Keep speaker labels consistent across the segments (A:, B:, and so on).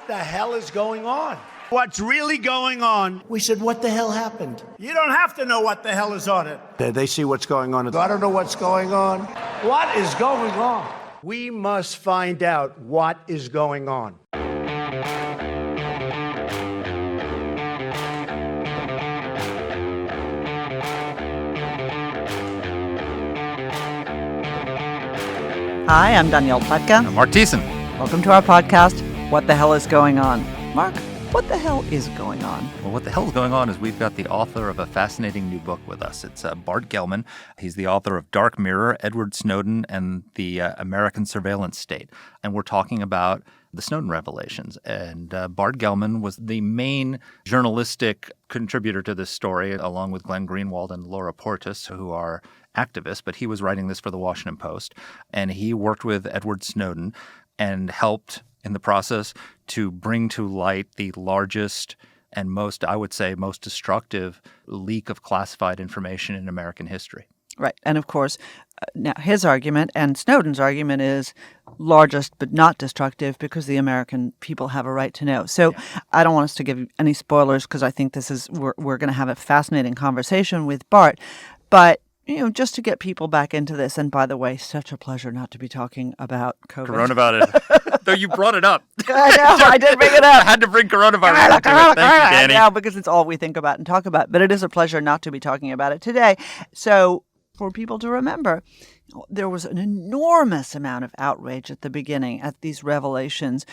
A: the hell is going on? What's really going on? We said, what the hell happened? You don't have to know what the hell is on it. They see what's going on. I don't know what's going on. What is going on? We must find out what is going on.
B: Hi, I'm Danielle Pletka.
C: I'm Marc Thiessen.
B: Welcome to our podcast, What the Hell is Going On? Marc, what the hell is going on?
C: Well, what the hell is going on is we've got the author of a fascinating new book with us. It's Barton Gellman. He's the author of Dark Mirror, Edward Snowden, and the American Surveillance State. And we're talking about the Snowden revelations. And Barton Gellman was the main journalistic contributor to this story, along with Glenn Greenwald and Laura Portas, who are activists. But he was writing this for the Washington Post. And he worked with Edward Snowden and helped in the process to bring to light the largest and most, I would say, most destructive leak of classified information in American history.
B: Right. And of course, now his argument and Snowden's argument is largest but not destructive because the American people have a right to know. So I don't want us to give any spoilers because I think we're going to have a fascinating conversation with Bart. But just to get people back into this, and by the way, such a pleasure not to be talking about COVID.
C: Coronavirus. Though you brought it up.
B: I know, I did bring it up.
C: I had to bring coronavirus up to it. Thank you, Dany.
B: Yeah, because it's all we think about and talk about. But it is a pleasure not to be talking about it today. So for people to remember, there was an enormous amount of outrage at the beginning at these revelations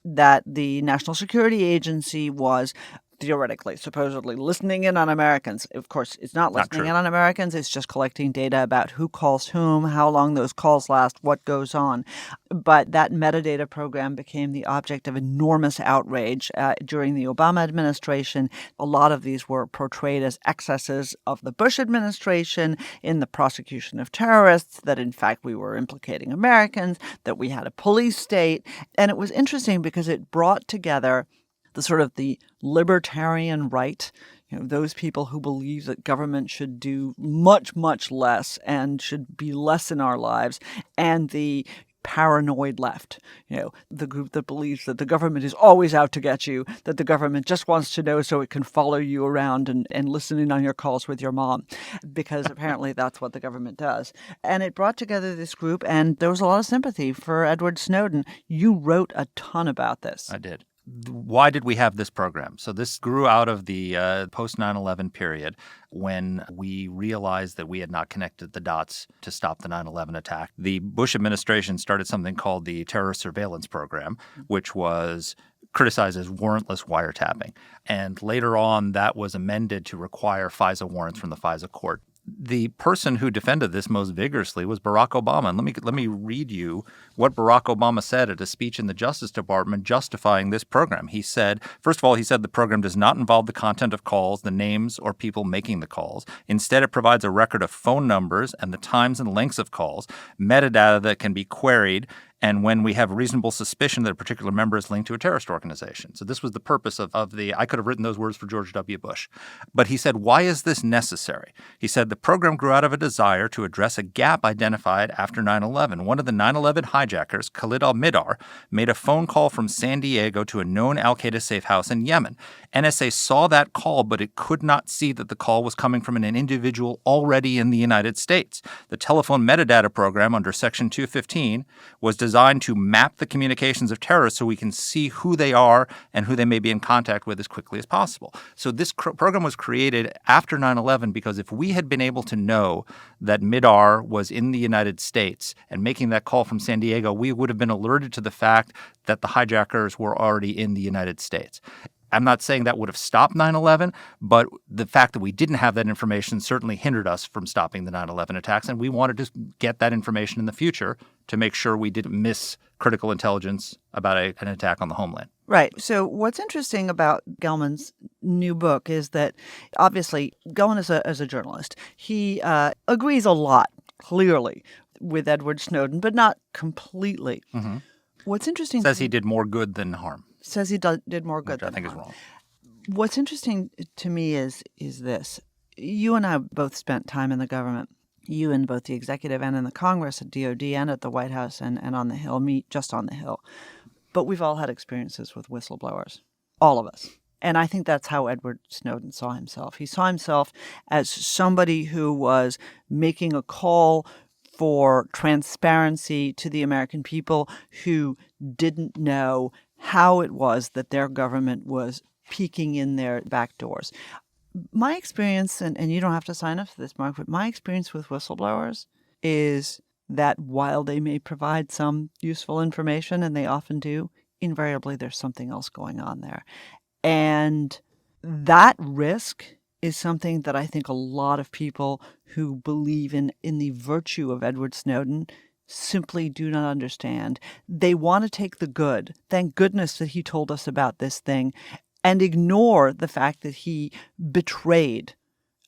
B: that the National Security Agency was theoretically, supposedly listening in on Americans. Of course, it's not listening in on Americans. It's just collecting data about who calls whom, how long those calls last, what goes on. But that metadata program became the object of enormous outrage during the Obama administration. A lot of these were portrayed as excesses of the Bush administration in the prosecution of terrorists, that in fact we were implicating Americans, that we had a police state. And it was interesting because it brought together the sort of the libertarian right, those people who believe that government should do much, much less and should be less in our lives, and the paranoid left, the group that believes that the government is always out to get you, that the government just wants to know so it can follow you around and listen in on your calls with your mom, because apparently that's what the government does. And it brought together this group, and there was a lot of sympathy for Edward Snowden. You wrote a ton about this.
C: I did. Why did we have this program? So this grew out of the post 9/11 period when we realized that we had not connected the dots to stop the 9/11 attack. The Bush administration started something called the Terror Surveillance Program, which was criticized as warrantless wiretapping. And later on, that was amended to require FISA warrants from the FISA court. The person who defended this most vigorously was Barack Obama. And let me read you what Barack Obama said at a speech in the Justice Department justifying this program. He said, first of all, the program does not involve the content of calls, the names or people making the calls. Instead, it provides a record of phone numbers and the times and lengths of calls, metadata that can be queried, and when we have reasonable suspicion that a particular member is linked to a terrorist organization. So this was the purpose of I could have written those words for George W. Bush. But he said, why is this necessary? He said the program grew out of a desire to address a gap identified after 9/11. One of the 9/11 hijackers, Khalid al-Mihdhar, made a phone call from San Diego to a known al-Qaeda safe house in Yemen. NSA saw that call, but it could not see that the call was coming from an individual already in the United States. The telephone metadata program under Section 215 was designed to map the communications of terrorists so we can see who they are and who they may be in contact with as quickly as possible. So this program was created after 9/11 because if we had been able to know that Mihdhar was in the United States and making that call from San Diego, we would have been alerted to the fact that the hijackers were already in the United States. I'm not saying that would have stopped 9/11, but the fact that we didn't have that information certainly hindered us from stopping the 9/11 attacks, and we wanted to get that information in the future to make sure we didn't miss critical intelligence about an attack on the homeland.
B: Right. So what's interesting about Gellman's new book is that obviously Gellman is a journalist. He agrees a lot, clearly, with Edward Snowden, but not completely. Mm-hmm. What's interesting—
C: Says he did more good than harm.
B: Says he did more good than harm.
C: Which I think is wrong.
B: What's interesting to me is this. You and I both spent time in the government. You in both the executive and in the Congress, at DOD and at the White House and on the Hill, me just on the Hill. But we've all had experiences with whistleblowers, all of us. And I think that's how Edward Snowden saw himself. He saw himself as somebody who was making a call for transparency to the American people who didn't know how it was that their government was peeking in their back doors. My experience, and you don't have to sign up for this, Mark, but my experience with whistleblowers is that while they may provide some useful information, and they often do, invariably there's something else going on there. And that risk is something that I think a lot of people who believe in the virtue of Edward Snowden simply do not understand. They want to take the good. Thank goodness that he told us about this thing, and ignore the fact that he betrayed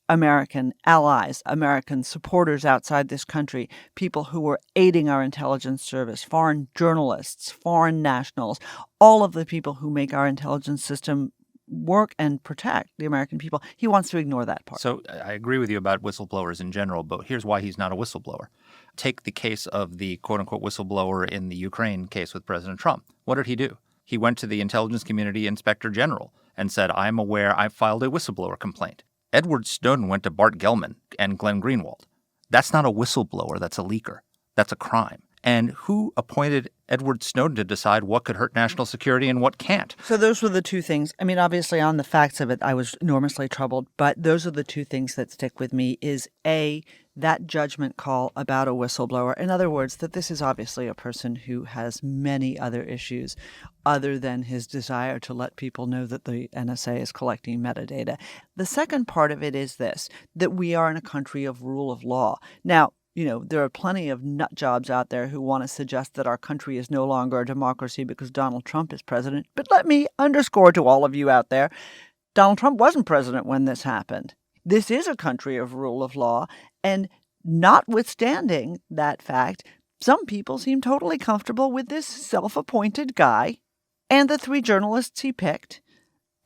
B: American allies, American supporters outside this country, people who were aiding our intelligence service, foreign journalists, foreign nationals, all of the people who make our intelligence system work and protect the American people. He wants to ignore that part.
C: So I agree with you about whistleblowers in general, but here's why he's not a whistleblower. Take the case of the quote-unquote whistleblower in the Ukraine case with President Trump. What did he do? He went to the intelligence community inspector general and said, I'm aware I filed a whistleblower complaint. Edward Snowden went to Barton Gellman and Glenn Greenwald. That's not a whistleblower. That's a leaker. That's a crime. And who appointed Edward Snowden to decide what could hurt national security and what can't?
B: So those were the two things. I mean, obviously, on the facts of it, I was enormously troubled. But those are the two things that stick with me is, A, that judgment call about a whistleblower. In other words, that this is obviously a person who has many other issues other than his desire to let people know that the NSA is collecting metadata. The second part of it is this, that we are in a country of rule of law. Now, there are plenty of nut jobs out there who want to suggest that our country is no longer a democracy because Donald Trump is president. But let me underscore to all of you out there, Donald Trump wasn't president when this happened. This is a country of rule of law. And notwithstanding that fact, some people seem totally comfortable with this self-appointed guy and the 3 journalists he picked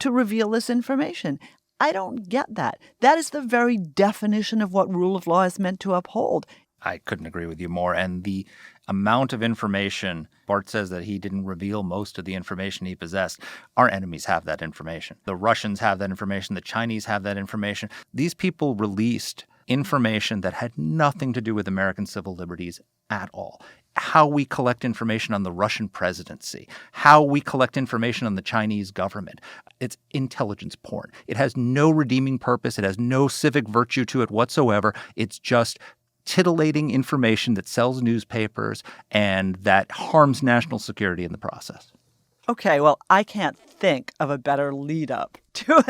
B: to reveal this information. I don't get that. That is the very definition of what rule of law is meant to uphold.
C: I couldn't agree with you more. And the amount of information, Bart says that he didn't reveal most of the information he possessed. Our enemies have that information. The Russians have that information. The Chinese have that information. These people released information that had nothing to do with American civil liberties at all. How we collect information on the Russian presidency, how we collect information on the Chinese government. It's intelligence porn. It has no redeeming purpose. It has no civic virtue to it whatsoever. It's just titillating information that sells newspapers and that harms national security in the process.
B: Okay, well, I can't think of a better lead-up to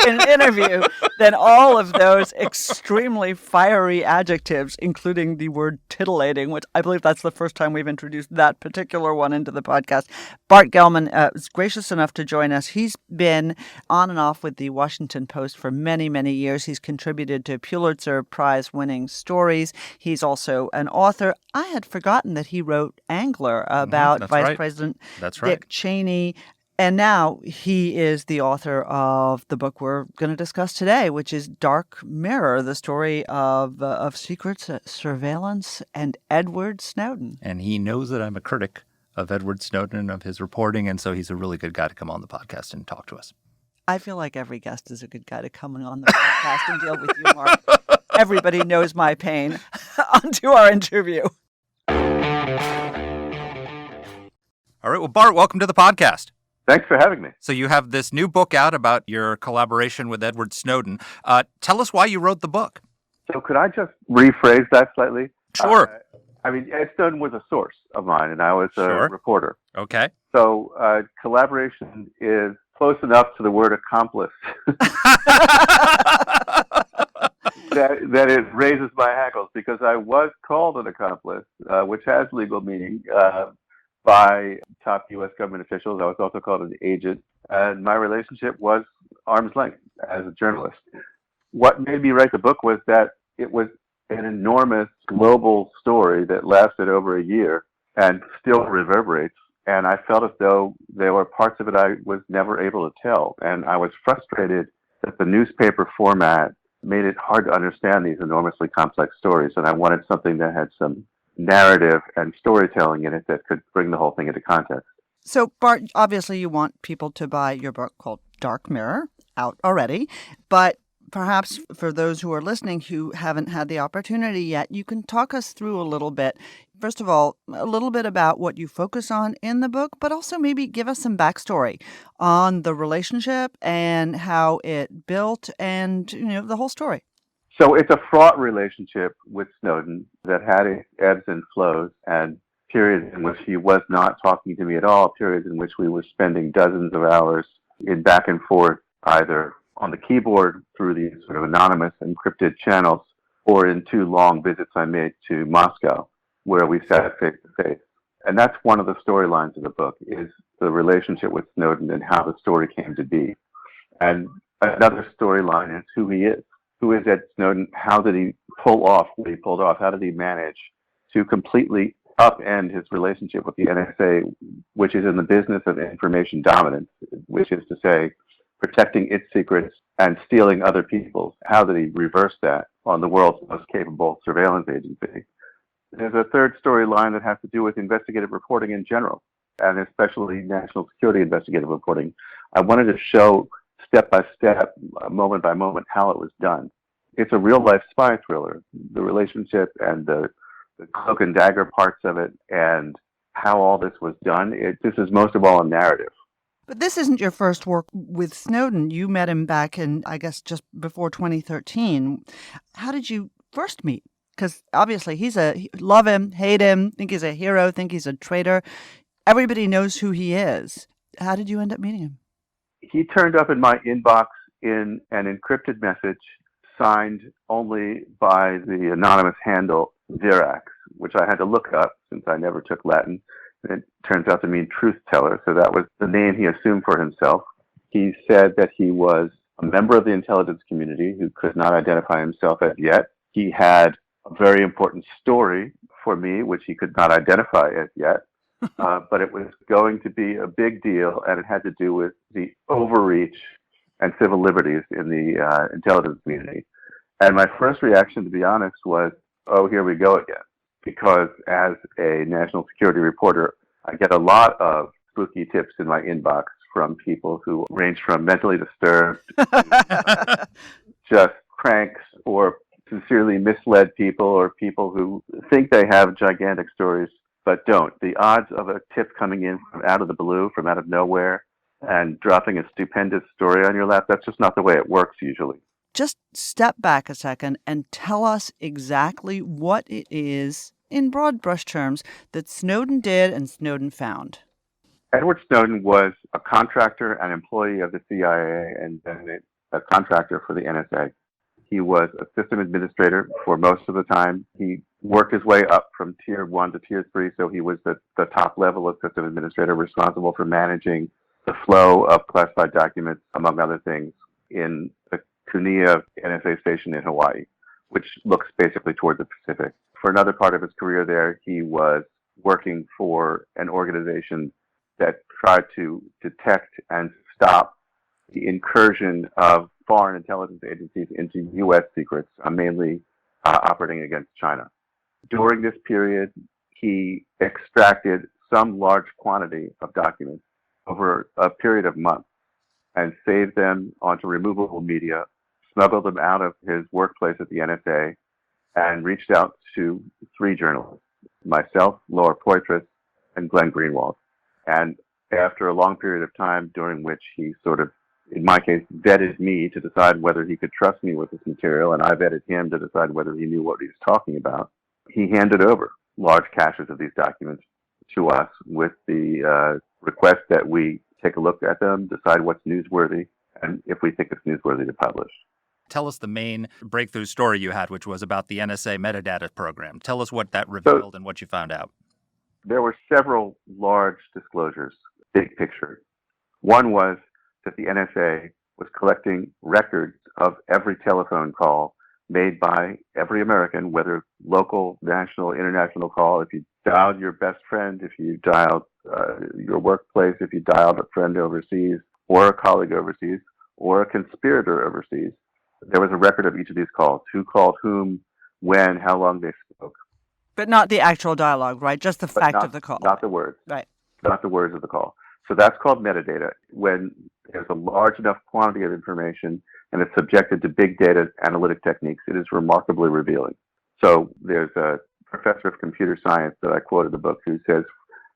B: an interview than all of those extremely fiery adjectives, including the word titillating, which I believe that's the first time we've introduced that particular one into the podcast. Bart Gellman was gracious enough to join us. He's been on and off with the Washington Post for many, many years. He's contributed to Pulitzer Prize-winning stories. He's also an author. I had forgotten that he wrote Angler about Vice President Dick Cheney. And now he is the author of the book we're going to discuss today, which is Dark Mirror, the story of secret surveillance and Edward Snowden.
C: And he knows that I'm a critic of Edward Snowden and of his reporting, and so he's a really good guy to come on the podcast and talk to us.
B: I feel like every guest is a good guy to come on the podcast and deal with you, Mark. Everybody knows my pain. On to our interview.
C: All right. Well, Bart, welcome to the podcast.
D: Thanks for having me.
C: So you have this new book out about your collaboration with Edward Snowden. Tell us why you wrote the book.
D: So could I just rephrase that slightly?
C: Sure.
D: Ed Snowden was a source of mine, and I was a reporter.
C: Okay.
D: So collaboration is close enough to the word accomplice that it raises my hackles, because I was called an accomplice, which has legal meaning, by top U.S. government officials. I was also called an agent, and my relationship was arm's length as a journalist. What made me write the book was that it was an enormous global story that lasted over a year and still reverberates, and I felt as though there were parts of it I was never able to tell, and I was frustrated that the newspaper format made it hard to understand these enormously complex stories, and I wanted something that had some narrative and storytelling in it that could bring the whole thing into context.
B: So, Bart, obviously you want people to buy your book called Dark Mirror, out already, but perhaps for those who are listening who haven't had the opportunity yet, you can talk us through a little bit. First of all, a little bit about what you focus on in the book, but also maybe give us some backstory on the relationship and how it built and, the whole story.
D: So it's a fraught relationship with Snowden that had its ebbs and flows, and periods in which he was not talking to me at all, periods in which we were spending dozens of hours in back and forth, either on the keyboard through these sort of anonymous encrypted channels, or in 2 long visits I made to Moscow, where we sat face to face. And that's one of the storylines of the book, is the relationship with Snowden and how the story came to be. And another storyline is who he is. Who is Ed Snowden? How did he pull off what he pulled off? How did he manage to completely upend his relationship with the NSA, which is in the business of information dominance, which is to say, protecting its secrets and stealing other people's? How did he reverse that on the world's most capable surveillance agency? There's a third storyline that has to do with investigative reporting in general, and especially national security investigative reporting. I wanted to show step by step, moment by moment, how it was done. It's a real life spy thriller. The relationship and the cloak and dagger parts of it and how all this was done, this is most of all a narrative.
B: But this isn't your first work with Snowden. You met him back in, I guess, just before 2013. How did you first meet? Because obviously love him, hate him, think he's a hero, think he's a traitor. Everybody knows who he is. How did you end up meeting him?
D: He turned up in my inbox in an encrypted message signed only by the anonymous handle Virax, which I had to look up since I never took Latin. And it turns out to mean truth teller, so that was the name he assumed for himself. He said that he was a member of the intelligence community who could not identify himself as yet. He had a very important story for me, which he could not identify as yet. But it was going to be a big deal, and it had to do with the overreach and civil liberties in the intelligence community. And my first reaction, to be honest, was, oh, here we go again. Because as a national security reporter, I get a lot of spooky tips in my inbox from people who range from mentally disturbed, just cranks, or sincerely misled people, or people who think they have gigantic stories but don't. The odds of a tip coming in from out of the blue, from out of nowhere, and dropping a stupendous story on your lap, that's just not the way it works usually.
B: Just step back a second and tell us exactly what it is, in broad brush terms, that Snowden did and Snowden found.
D: Edward Snowden was a contractor and employee of the CIA and then a contractor for the NSA. He was a system administrator for most of the time. He worked his way up from tier 1 to tier 3, so he was the top level of system administrator responsible for managing the flow of classified documents, among other things, in the Kunia NSA station in Hawaii, which looks basically toward the Pacific. For another part of his career there, he was working for an organization that tried to detect and stop the incursion of foreign intelligence agencies into U.S. secrets, mainly operating against China. During this period, he extracted some large quantity of documents over a period of months and saved them onto removable media, smuggled them out of his workplace at the NSA, and reached out to 3 journalists, myself, Laura Poitras, and Glenn Greenwald. And after a long period of time during which he sort of, in my case, vetted me to decide whether he could trust me with this material, and I vetted him to decide whether he knew what he was talking about, he handed over large caches of these documents to us with the request that we take a look at them, decide what's newsworthy, and if we think it's newsworthy to publish.
C: Tell us the main breakthrough story you had, which was about the NSA metadata program. Tell us what that revealed and what you found out.
D: There were several large disclosures, big picture. One was that the NSA was collecting records of every telephone call made by every American, whether local, national, international call. If you dialed your best friend, if you dialed your workplace, if you dialed a friend overseas, or a colleague overseas, or a conspirator overseas, there was a record of each of these calls, who called whom, when, how long they spoke.
B: But not the actual dialogue, right? Just the fact of the call.
D: Not the words.
B: Right.
D: not the words of the call. So that's called metadata. When there's a large enough quantity of information and it's subjected to big data analytic techniques, it is remarkably revealing. So there's a professor of computer science that I quote in the book who says,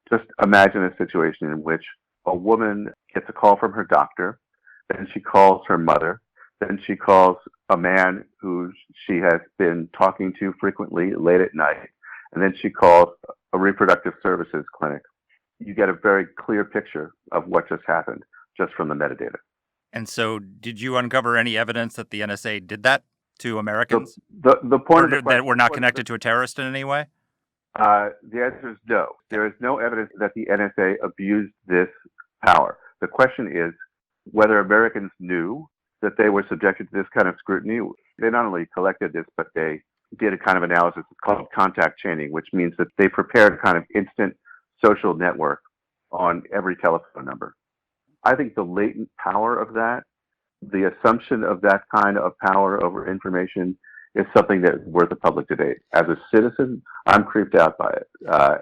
D: just imagine a situation in which a woman gets a call from her doctor, then she calls her mother, then she calls a man who she has been talking to frequently late at night, and then she calls a reproductive services clinic. You get a very clear picture of what just happened just from the metadata.
C: And so did you uncover any evidence that the NSA did that to Americans?
D: The point of the
C: that we're not connected to a terrorist in any way?
D: The answer is no. There is no evidence that the NSA abused this power. The question is whether Americans knew that they were subjected to this kind of scrutiny. They not only collected this, but they did a kind of analysis called contact chaining, which means that they prepared a kind of instant social network on every telephone number. I think the latent power of that, the assumption of that kind of power over information, is something that is worth a public debate. As a citizen, I'm creeped out by it,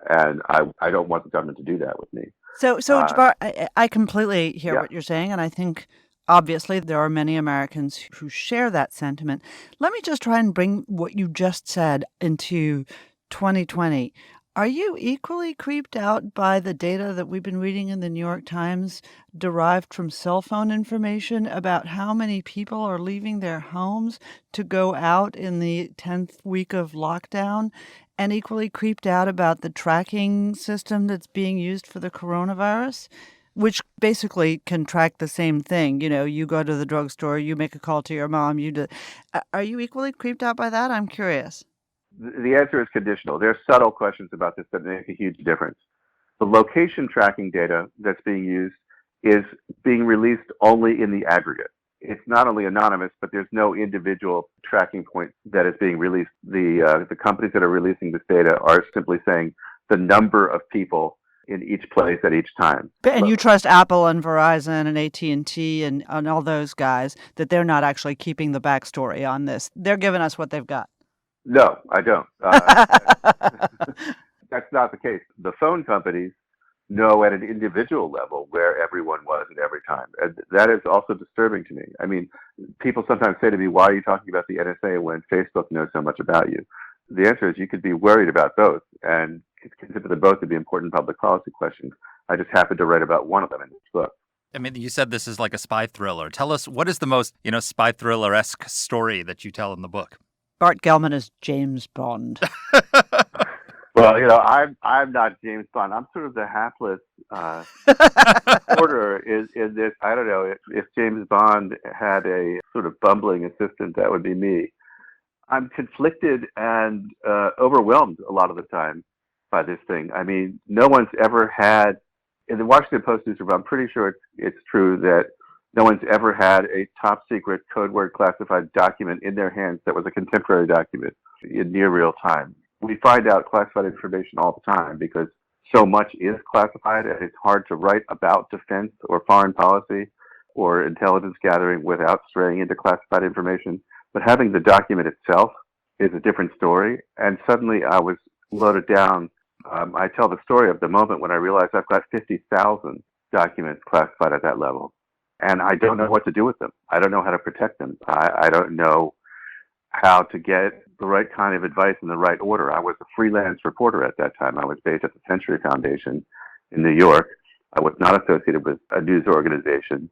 D: and I don't want the government to do that with me.
B: So Jabbar, I completely hear what you're saying, and I think obviously there are many Americans who share that sentiment. Let me just try and bring what you just said into 2020. Are you equally creeped out by the data that we've been reading in the New York Times derived from cell phone information about how many people are leaving their homes to go out in the 10th week of lockdown, and equally creeped out about the tracking system that's being used for the coronavirus, which basically can track the same thing? You know, you go to the drugstore, you make a call to your mom, you do. Are you equally creeped out by that? I'm curious.
D: The answer is conditional. There are subtle questions about this that make a huge difference. The location tracking data that's being used is being released only in the aggregate. It's not only anonymous, but there's no individual tracking point that is being released. The companies that are releasing this data are simply saying the number of people in each place at each time.
B: And you trust Apple and Verizon and AT&T and all those guys that they're not actually keeping the backstory on this. They're giving us what they've got.
D: No, I don't. That's not the case. The phone companies know at an individual level where everyone was at every time. And that is also disturbing to me. I mean, people sometimes say to me, why are you talking about the NSA when Facebook knows so much about you? The answer is you could be worried about both, and consider them both to be important public policy questions. I just happened to write about one of them in this book.
C: I mean, you said this is like a spy thriller. Tell us, what is the most, spy thriller-esque story that you tell in the book?
B: Bart Gellman is James Bond.
D: Well, I'm not James Bond. I'm sort of the hapless reporter in this. I don't know, if James Bond had a sort of bumbling assistant, that would be me. I'm conflicted and overwhelmed a lot of the time by this thing. I mean, no one's ever had, in the Washington Post newspaper, I'm pretty sure it's true that no one's ever had a top secret code word classified document in their hands that was a contemporary document in near real time. We find out classified information all the time because so much is classified, and it's hard to write about defense or foreign policy or intelligence gathering without straying into classified information. But having the document itself is a different story. And suddenly I was loaded down. I tell the story of the moment when I realized I've got 50,000 documents classified at that level. And I don't know what to do with them. I don't know how to protect them. I don't know how to get the right kind of advice in the right order. I was a freelance reporter at that time. I was based at the Century Foundation in New York. I was not associated with a news organization,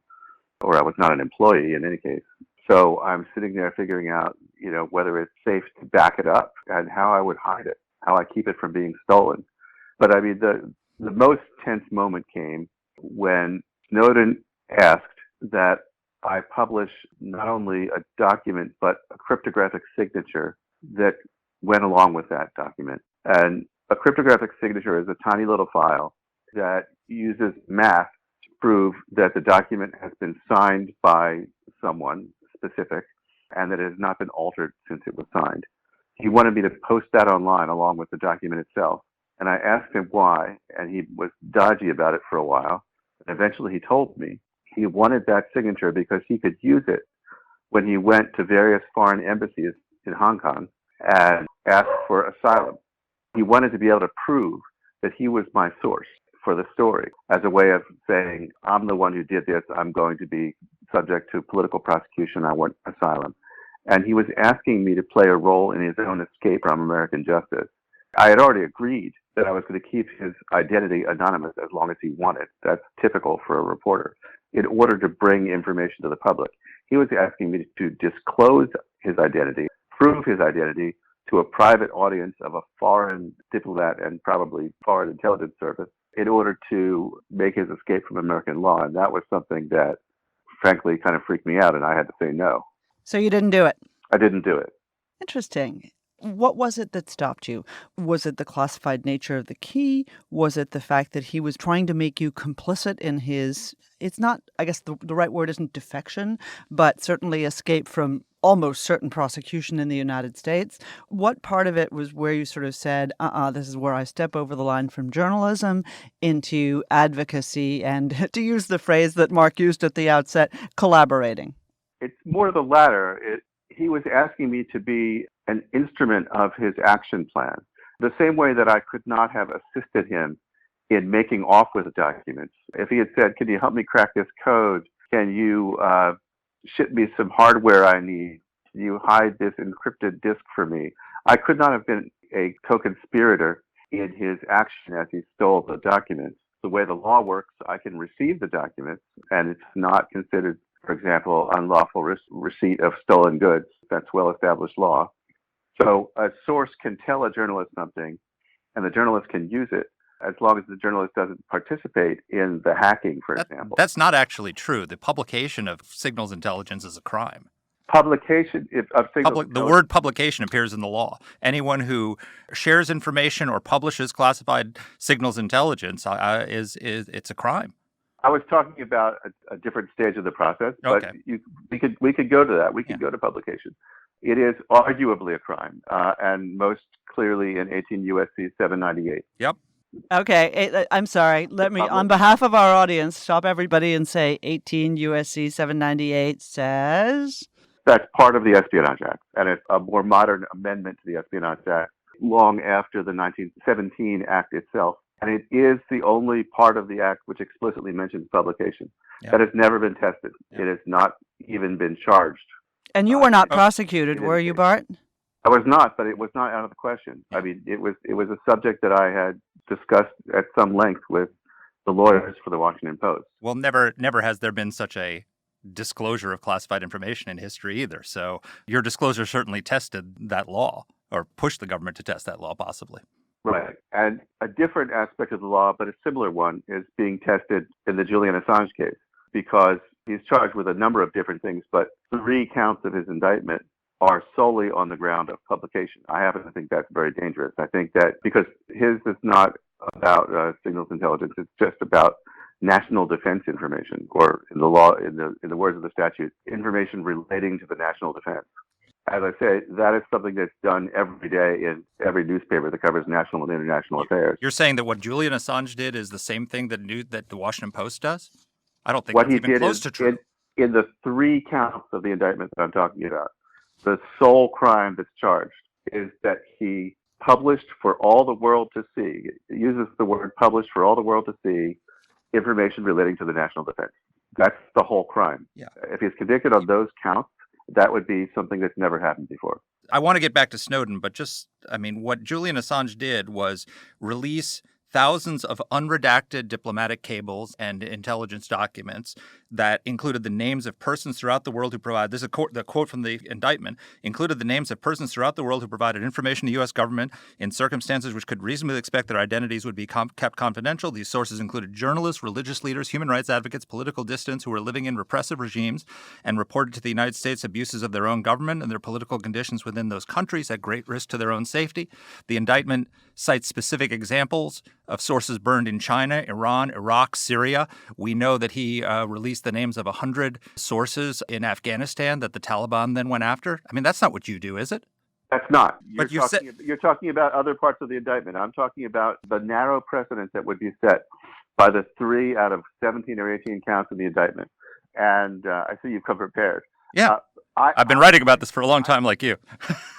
D: or I was not an employee in any case. So I'm sitting there figuring out, whether it's safe to back it up and how I would hide it, how I keep it from being stolen. But I mean, the most tense moment came when Snowden asked that I publish not only a document, but a cryptographic signature that went along with that document. And a cryptographic signature is a tiny little file that uses math to prove that the document has been signed by someone specific and that it has not been altered since it was signed. He wanted me to post that online along with the document itself. And I asked him why, and he was dodgy about it for a while. And eventually he told me he wanted that signature because he could use it when he went to various foreign embassies in Hong Kong and asked for asylum. He wanted to be able to prove that he was my source. for the story as a way of saying, I'm the one who did this. I'm going to be subject to political prosecution. I want asylum. And he was asking me to play a role in his own escape from American justice. I had already agreed that I was going to keep his identity anonymous as long as he wanted. That's typical for a reporter, in order to bring information to the public. He was asking me to disclose his identity, prove his identity to a private audience of a foreign diplomat and probably foreign intelligence service in order to make his escape from American law. And that was something that, frankly, kind of freaked me out, and I had to say no.
B: So you didn't do it?
D: I didn't do it.
B: Interesting. What was it that stopped you? Was it the classified nature of the key? Was it the fact that he was trying to make you complicit in his, it's not, I guess the right word isn't defection, but certainly escape from almost certain prosecution in the United States? What part of it was where you sort of said, this is where I step over the line from journalism into advocacy and, to use the phrase that Marc used at the outset, collaborating?
D: It's more the latter. He was asking me to be an instrument of his action plan, the same way that I could not have assisted him in making off with the documents. If he had said, can you help me crack this code? Can you ship me some hardware I need? Can you hide this encrypted disk for me? I could not have been a co-conspirator in his action as he stole the documents. The way the law works, I can receive the documents, and it's not considered, for example, unlawful receipt of stolen goods. That's well-established law. So a source can tell a journalist something, and the journalist can use it as long as the journalist doesn't participate in the hacking, for example.
C: That's not actually true. The publication of signals intelligence is a crime.
D: Publication of signals
C: the word publication appears in the law. Anyone who shares information or publishes classified signals intelligence it's a crime.
D: I was talking about a different stage of the process, but
C: okay.
D: we could go to that. We could go to publication. It is arguably a crime, and most clearly in 18 U.S.C. 798.
C: Yep.
B: Okay, I'm sorry. Let me, on behalf of our audience, stop everybody and say 18 U.S.C. 798 says?
D: That's part of the Espionage Act, and it's a more modern amendment to the Espionage Act, long after the 1917 Act itself. And it is the only part of the Act which explicitly mentions publication. Yeah. That has never been tested. Yeah. It has not even been charged.
B: And you were not prosecuted, were you, Bart?
D: I was not, but it was not out of the question. I mean, it was a subject that I had discussed at some length with the lawyers for the Washington Post.
C: Well, never has there been such a disclosure of classified information in history either. So your disclosure certainly tested that law, or pushed the government to test that law, possibly.
D: Right. And a different aspect of the law, but a similar one, is being tested in the Julian Assange case, because he's charged with a number of different things, but 3 counts of his indictment are solely on the ground of publication. I happen to think that's very dangerous. I think that because his is not about signals intelligence, it's just about national defense information, or in the law, in the words of the statute, information relating to the national defense. As I say, that is something that's done every day in every newspaper that covers national and international affairs.
C: You're saying that what Julian Assange did is the same thing that the Washington Post does? I don't think
D: what
C: that's even close to true.
D: In the 3 counts of the indictment that I'm talking about, the sole crime that's charged is that he published for all the world to see, it uses the word published for all the world to see, information relating to the national defense. That's the whole crime.
C: Yeah.
D: If he's convicted on those counts, that would be something that's never happened before.
C: I want to get back to Snowden, but what Julian Assange did was release thousands of unredacted diplomatic cables and intelligence documents that included the names of persons throughout the world who provided, this is the quote from the indictment, included the names of persons throughout the world who provided information to the U.S. government in circumstances which could reasonably expect their identities would be kept confidential. These sources included journalists, religious leaders, human rights advocates, political dissidents who were living in repressive regimes and reported to the United States abuses of their own government and their political conditions within those countries at great risk to their own safety. The indictment cites specific examples of sources burned in China, Iran, Iraq, Syria. We know that he released the names of 100 sources in Afghanistan that the Taliban then went after. I mean, that's not what you do, is it?
D: That's not.
C: You're
D: talking about other parts of the indictment. I'm talking about the narrow precedent that would be set by the 3 out of 17 or 18 counts of the indictment. And I see you've come prepared.
C: Yeah. I've been writing about this for a long time, like you.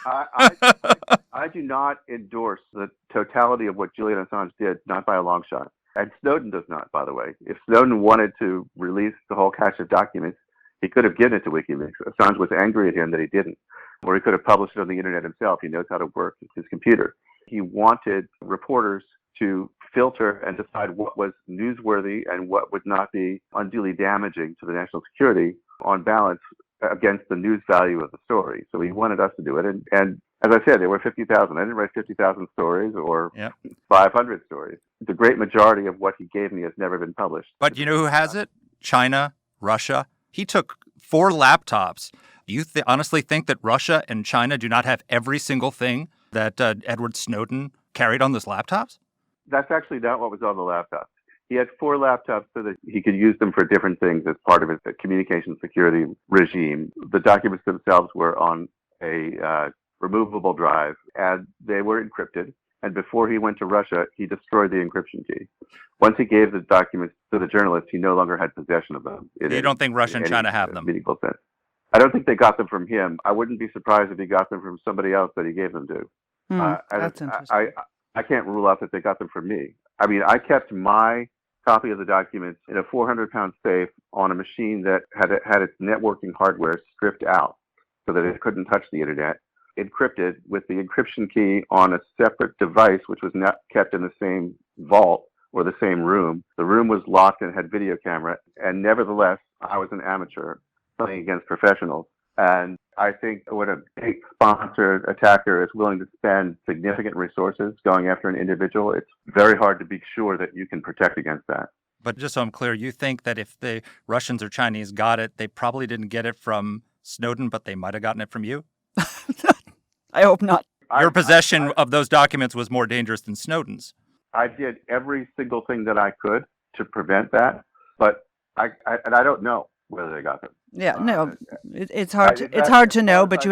D: I do not endorse the totality of what Julian Assange did, not by a long shot. And Snowden does not, by the way. If Snowden wanted to release the whole cache of documents, he could have given it to WikiLeaks. Assange was angry at him that he didn't. Or he could have published it on the internet himself. He knows how to work his computer. He wanted reporters to filter and decide what was newsworthy and what would not be unduly damaging to the national security on balance against the news value of the story. So he wanted us to do it. And as I said, there were 50,000. I didn't write 50,000 stories or 500 stories. The great majority of what he gave me has never been published.
C: But you know who has it? China, Russia. He took 4 laptops. Do you honestly think that Russia and China do not have every single thing that Edward Snowden carried on those laptops?
D: That's actually not what was on the laptops. He had 4 laptops so that he could use them for different things as part of his communication security regime. The documents themselves were on a removable drive, and they were encrypted. And before he went to Russia, he destroyed the encryption key. Once he gave the documents to the journalists, he no longer had possession of them.
C: You don't think Russia and China have them?
D: Meaningful sense. I don't think they got them from him. I wouldn't be surprised if he got them from somebody else that he gave them to.
B: That's interesting.
D: I can't rule out that they got them from me. I mean, I kept my copy of the documents in a 400-pound safe on a machine that had its networking hardware stripped out so that it couldn't touch the internet, encrypted with the encryption key on a separate device, which was not kept in the same vault or the same room. The room was locked and had video camera, and nevertheless, I was an amateur playing against professionals. And I think when a big sponsored attacker is willing to spend significant resources going after an individual, it's very hard to be sure that you can protect against that.
C: But just so I'm clear, you think that if the Russians or Chinese got it, they probably didn't get it from Snowden, but they might have gotten it from you?
B: I hope not.
C: Your possession of those documents was more dangerous than Snowden's.
D: I did every single thing that I could to prevent that, but I don't know whether they got them.
B: Yeah, no, it's hard. It's hard to know, but you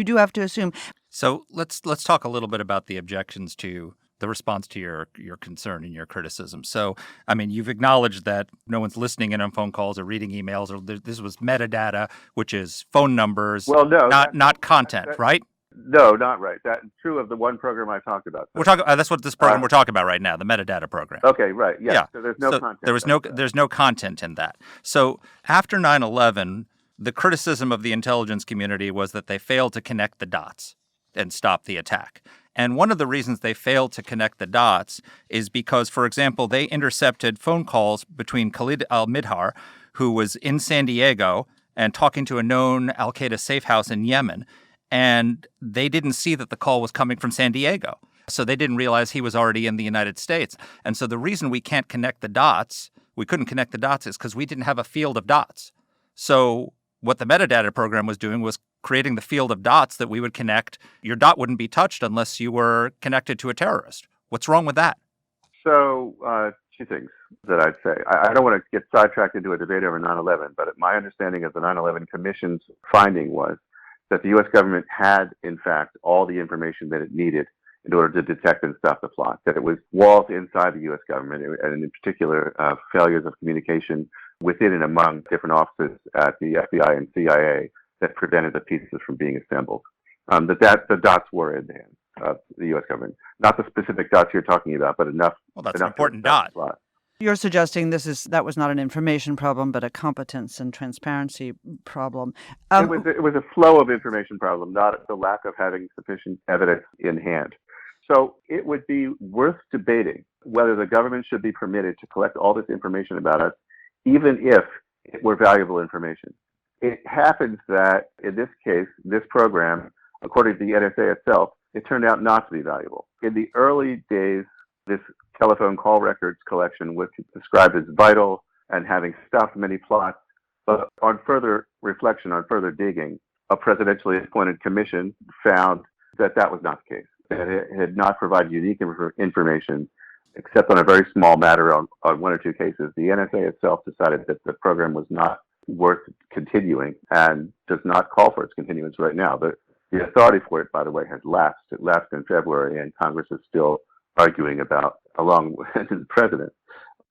B: do have to assume.
C: So let's talk a little bit about the objections to the response to your concern and your criticism. So, I mean, you've acknowledged that no one's listening in on phone calls or reading emails, or this was metadata, which is phone numbers, not content, right?
D: No, not right. That's true of the one program I talked about.
C: We're talking. That's what this program we're talking about right now, the metadata program.
D: Okay, right. Yeah. So there's no content.
C: There's no content in that. So after 9/11, the criticism of the intelligence community was that they failed to connect the dots and stop the attack. And one of the reasons they failed to connect the dots is because, for example, they intercepted phone calls between Khalid al-Midhar, who was in San Diego and talking to a known al-Qaeda safe house in Yemen. And they didn't see that the call was coming from San Diego. So they didn't realize he was already in the United States. And so the reason we couldn't connect the dots is because we didn't have a field of dots. So what the metadata program was doing was creating the field of dots that we would connect. Your dot wouldn't be touched unless you were connected to a terrorist. What's wrong with that?
D: So 2 things that I'd say. I don't want to get sidetracked into a debate over 9/11, but my understanding of the 9/11 Commission's finding was that the U.S. government had, in fact, all the information that it needed in order to detect and stop the plot, that it was walls inside the U.S. government, and in particular, failures of communication within and among different offices at the FBI and CIA that prevented the pieces from being assembled. The dots were in the hands of the U.S. government. Not the specific dots you're talking about, but enough.
C: Well, that's an important dot.
B: You're suggesting that was not an information problem, but a competence and transparency problem.
D: It was a flow of information problem, not the lack of having sufficient evidence in hand. So it would be worth debating whether the government should be permitted to collect all this information about us, even if it were valuable information. It happens that in this case, this program, according to the NSA itself, it turned out not to be valuable. In the early days, this telephone call records collection was described as vital and having stopped many plots. But on further reflection, on further digging, a presidentially appointed commission found that that was not the case, that it had not provided unique information, except on a very small matter on 1 or 2 cases. The NSA itself decided that the program was not worth continuing and does not call for its continuance right now. The authority for it, by the way, has lapsed. It lapsed in February, and Congress is still arguing about, along with the president,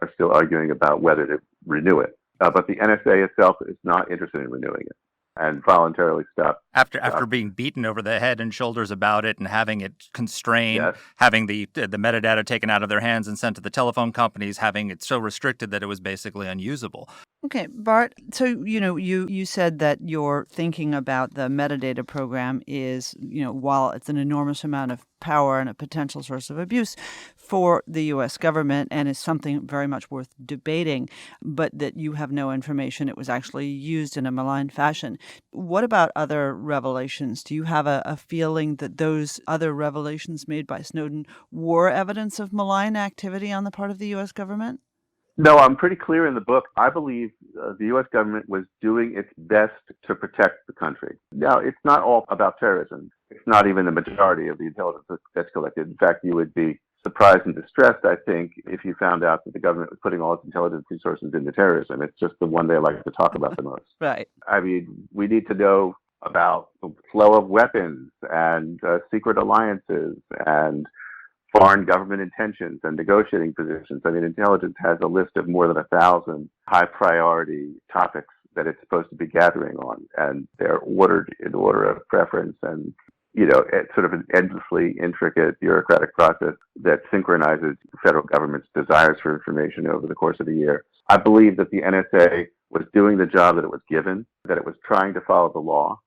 D: are still arguing about whether to renew it. But the NSA itself is not interested in renewing it. and voluntarily stopped.
C: After being beaten over the head and shoulders about it and having it constrained,
D: Yes.
C: having the metadata taken out of their hands and sent to the telephone companies, having it so restricted that it was basically unusable.
B: Okay, Bart, so, you said that your thinking about the metadata program is, while it's an enormous amount of power and a potential source of abuse for the U.S. government and is something very much worth debating, but that you have no information it was actually used in a malign fashion. What about other revelations? Do you have a feeling that those other revelations made by Snowden were evidence of malign activity on the part of the U.S. government?
D: No, I'm pretty clear in the book. I believe the U.S. government was doing its best to protect the country. Now, it's not all about terrorism. It's not even the majority of the intelligence that's collected. In fact, you would be surprised and distressed, I think, if you found out that the government was putting all its intelligence resources into terrorism. It's just the one they like to talk about the most.
B: Right.
D: I mean, we need to know about the flow of weapons and secret alliances and foreign government intentions and negotiating positions. I mean, intelligence has a list of more than 1,000 high priority topics that it's supposed to be gathering on, and they're ordered in order of preference. And, it's sort of an endlessly intricate bureaucratic process that synchronizes the federal government's desires for information over the course of a year. I believe that the NSA was doing the job that it was given, that it was trying to follow the law,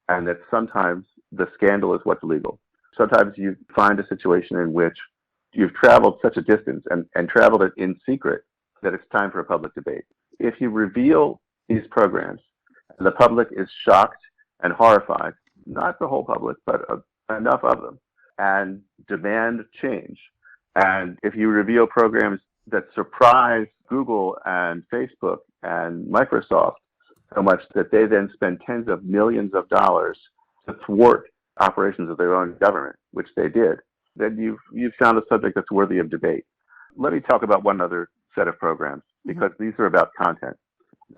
D: and that sometimes the scandal is what's legal. Sometimes you find a situation in which you've traveled such a distance and traveled it in secret that it's time for a public debate. If you reveal these programs, and the public is shocked and horrified, not the whole public, but enough of them, and demand change. And if you reveal programs that surprise Google and Facebook and Microsoft so much that they then spend tens of millions of dollars to thwart operations of their own government, which they did, then you've found a subject that's worthy of debate. Let me talk about one other set of programs, because these are about content,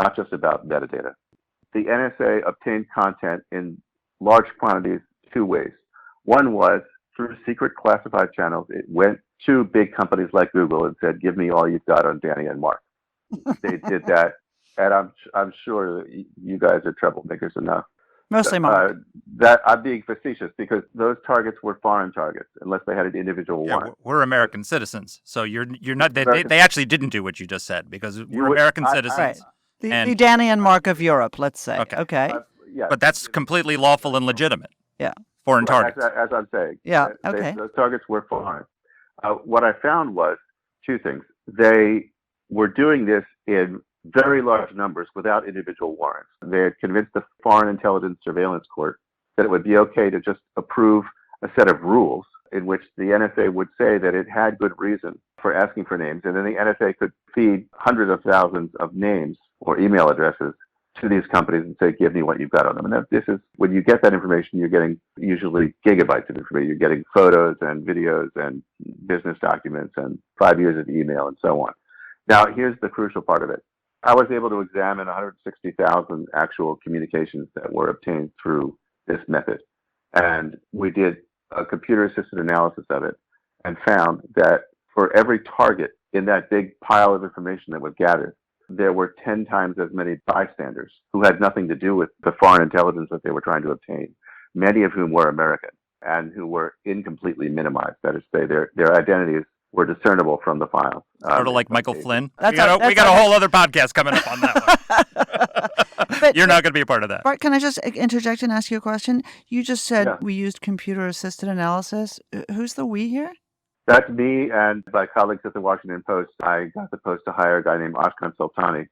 D: not just about metadata. The NSA obtained content in large quantities two ways. One was through secret classified channels. It went to big companies like Google and said, "Give me all you've got on Dany and Marc." They did that, and I'm sure that you guys are troublemakers enough.
B: Mostly Marc.
D: That I'm being facetious, because those targets were foreign targets unless they had an individual warrant.
C: We're American citizens, so you're not. They actually didn't do what you just said, because we're American citizens.
B: Right. The Dany and Marc of Europe, let's say. Okay.
D: Yeah,
C: but that's completely lawful and legitimate.
B: Yeah.
C: Foreign targets.
D: As I'm saying.
B: Yeah. Okay.
D: Those targets were foreign. What I found was two things. They were doing this in very large numbers without individual warrants. They had convinced the Foreign Intelligence Surveillance Court that it would be okay to just approve a set of rules in which the NSA would say that it had good reason for asking for names, and then the NSA could feed hundreds of thousands of names or email addresses to these companies and say, "Give me what you've got on them." And this is, when you get that information, you're getting usually gigabytes of information. You're getting photos and videos and business documents and 5 years of email and so on. Now, here's the crucial part of it. I was able to examine 160,000 actual communications that were obtained through this method. And we did a computer-assisted analysis of it and found that for every target in that big pile of information that was gathered, there were 10 times as many bystanders who had nothing to do with the foreign intelligence that they were trying to obtain, many of whom were American and who were incompletely minimized. That is to say, their identities were discernible from the files.
C: Sort of like Michael Flynn.
B: We
C: got a whole other podcast coming up on that one. You're not going to be a part of that.
B: Bart, can I just interject and ask you a question? You just said
D: Yeah.
B: We used computer-assisted analysis. Who's the we here?
D: That's me and my colleagues at the Washington Post. I got the Post to hire a guy named Ashkan Soltani,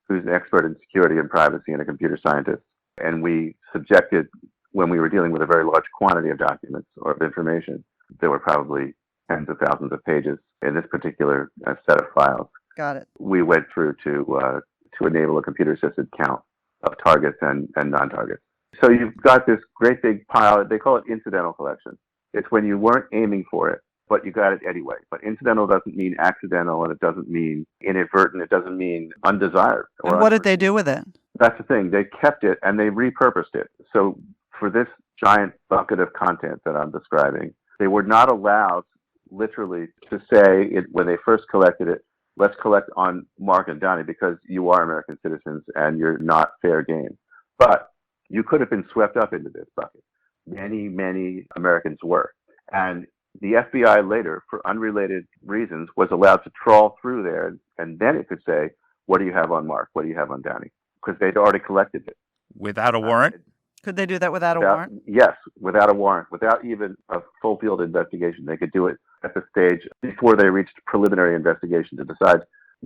D: who's an expert in security and privacy and a computer scientist. And we subjected, when we were dealing with a very large quantity of documents or of information, there were probably tens of thousands of pages in this particular set of files.
B: Got it.
D: We went through to enable a computer-assisted count of targets and non-targets. So you've got this great big pile. They call it incidental collection. It's when you weren't aiming for it, but you got it anyway. But incidental doesn't mean accidental, and it doesn't mean inadvertent. It doesn't mean undesired.
B: And what did they do with it?
D: That's the thing. They kept it and they repurposed it. So for this giant bucket of content that I'm describing, they were not allowed literally to say it when they first collected it, let's collect on Marc and Dany because you are American citizens and you're not fair game. But You could have been swept up into this bucket. Many, many Americans were. And the FBI later, for unrelated reasons, was allowed to trawl through there, and then it could say, what do you have on Mark? What do you have on Dany? Because they'd already collected it.
C: Without a warrant?
B: Could they do that without a warrant?
D: Yes, without a warrant, without even a full field investigation. They could do it at the stage before they reached preliminary investigation to decide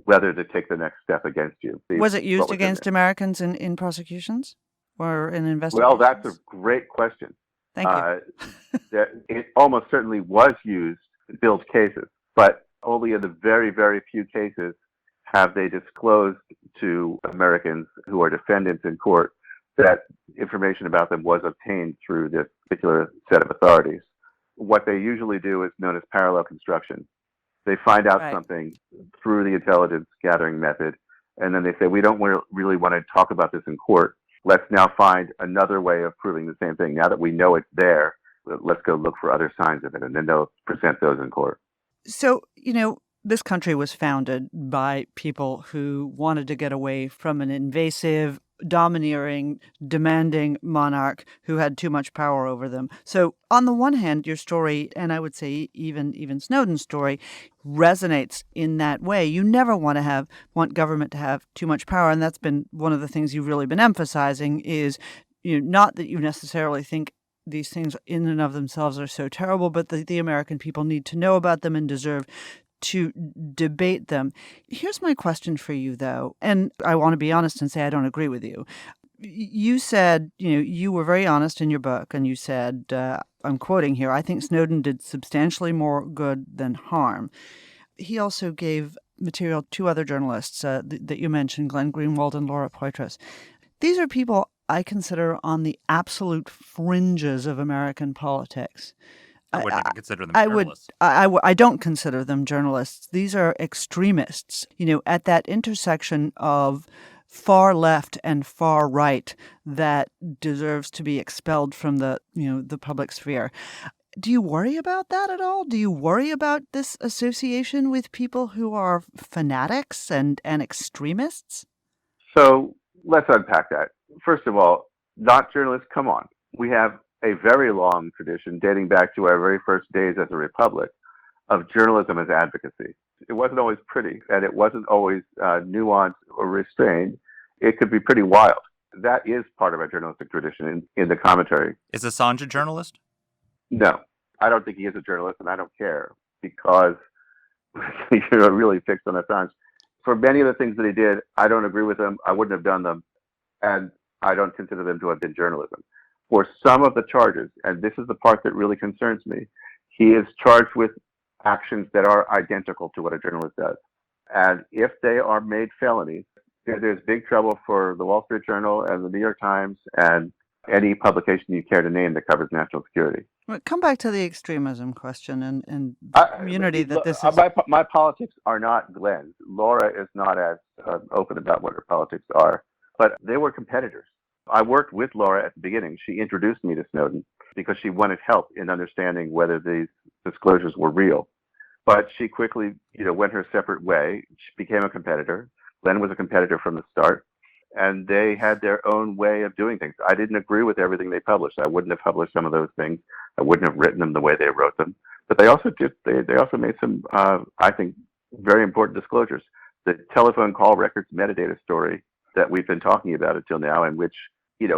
D: whether to take the next step against you.
B: Was it used against Americans in prosecutions or in investigations?
D: Well, that's a great question.
B: Thank you.
D: It almost certainly was used to build cases, but only in the very, very few cases have they disclosed to Americans who are defendants in court that information about them was obtained through this particular set of authorities. What they usually do is known as parallel construction. They find out something through the intelligence gathering method, and then they say, we don't really want to talk about this in court. Let's now find another way of proving the same thing. Now that we know it's there, let's go look for other signs of it, and then they'll present those in court.
B: So, this country was founded by people who wanted to get away from an invasive, domineering, demanding monarch who had too much power over them. So on the one hand, your story, and I would say even Snowden's story, resonates in that way. You never want government to have too much power, and that's been one of the things you've really been emphasizing is, not that you necessarily think these things in and of themselves are so terrible, but the American people need to know about them and deserve to debate them. Here's my question for you, though, and I want to be honest and say I don't agree with you. You said, you were very honest in your book, and you said, I'm quoting here, I think Snowden did substantially more good than harm. He also gave material to other journalists that you mentioned, Glenn Greenwald and Laura Poitras. These are people I consider on the absolute fringes of American politics.
C: I wouldn't even consider them journalists.
B: I don't consider them journalists. These are extremists, at that intersection of far left and far right that deserves to be expelled from the public sphere. Do you worry about that at all? Do you worry about this association with people who are fanatics and extremists?
D: So let's unpack that. First of all, not journalists, come on. We have a very long tradition dating back to our very first days as a republic of journalism as advocacy. It wasn't always pretty, and it wasn't always nuanced or restrained. It could be pretty wild. That is part of our journalistic tradition in the commentary.
C: Is Assange a journalist?
D: No, I don't think he is a journalist, and I don't care because really fixed on Assange. For many of the things that he did, I don't agree with them. I wouldn't have done them, and I don't consider them to have been journalism. For some of the charges, and this is the part that really concerns me, he is charged with actions that are identical to what a journalist does. And if they are made felonies, there's big trouble for the Wall Street Journal and the New York Times and any publication you care to name that covers national security.
B: Well, come back to the extremism question and the community that this is.
D: My politics are not Glenn's. Laura is not as open about what her politics are, but they were competitors. I worked with Laura at the beginning. She introduced me to Snowden because she wanted help in understanding whether these disclosures were real. But she quickly, went her separate way. She became a competitor. Glenn was a competitor from the start, and they had their own way of doing things. I didn't agree with everything they published. I wouldn't have published some of those things. I wouldn't have written them the way they wrote them. But they also they also made some, I think, very important disclosures. The telephone call records metadata story that we've been talking about until now, in which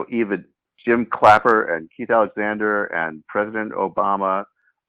D: even Jim Clapper and Keith Alexander and President Obama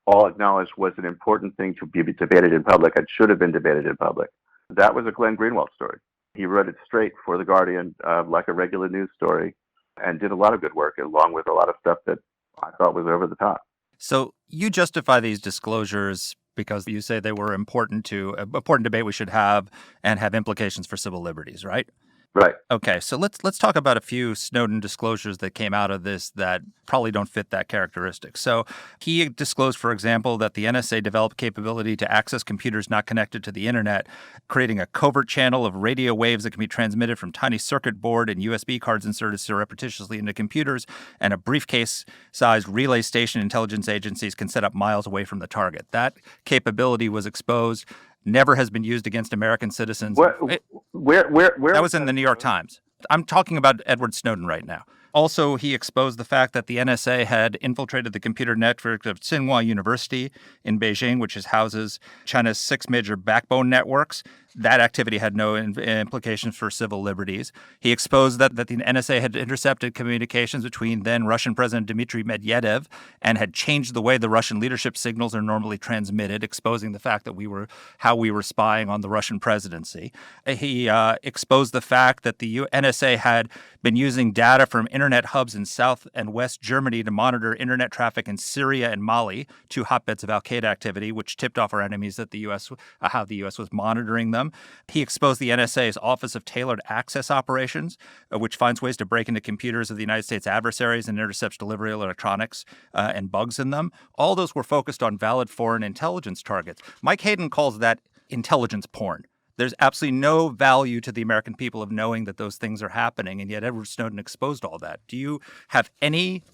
D: all acknowledged was an important thing to be debated in public and should have been debated in public. That was a Glenn Greenwald story. He wrote it straight for The Guardian, like a regular news story, and did a lot of good work, along with a lot of stuff that I thought was over the top.
C: So you justify these disclosures because you say they were important debate we should have and have implications for civil liberties, right?
D: Right.
C: Okay, so let's talk about a few Snowden disclosures that came out of this that probably don't fit that characteristic. So he disclosed, for example, that the NSA developed capability to access computers not connected to the internet, creating a covert channel of radio waves that can be transmitted from tiny circuit board and USB cards inserted surreptitiously into computers, and a briefcase-sized relay station intelligence agencies can set up miles away from the target. That capability was exposed. Never has been used against American citizens.
D: Where
C: that was in the New York Times. I'm talking about Edward Snowden right now. Also, he exposed the fact that the NSA had infiltrated the computer network of Tsinghua University in Beijing, which houses China's 6 major backbone networks. That activity had no implications for civil liberties. He exposed that the NSA had intercepted communications between then Russian President Dmitry Medvedev and had changed the way the Russian leadership signals are normally transmitted, exposing the fact that how we were spying on the Russian presidency. He exposed the fact that the NSA had been using data from internet hubs in South and West Germany to monitor internet traffic in Syria and Mali, 2 hotbeds of al-Qaeda activity, which tipped off our enemies that how the U.S. was monitoring them. He exposed the NSA's Office of Tailored Access Operations, which finds ways to break into computers of the United States adversaries and intercepts delivery electronics and bugs in them. All those were focused on valid foreign intelligence targets. Mike Hayden calls that intelligence porn. There's absolutely no value to the American people of knowing that those things are happening, and yet Edward Snowden exposed all that. Do you have any,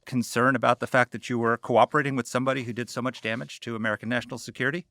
C: concern about the fact that you were cooperating with somebody who did so much damage to American national security?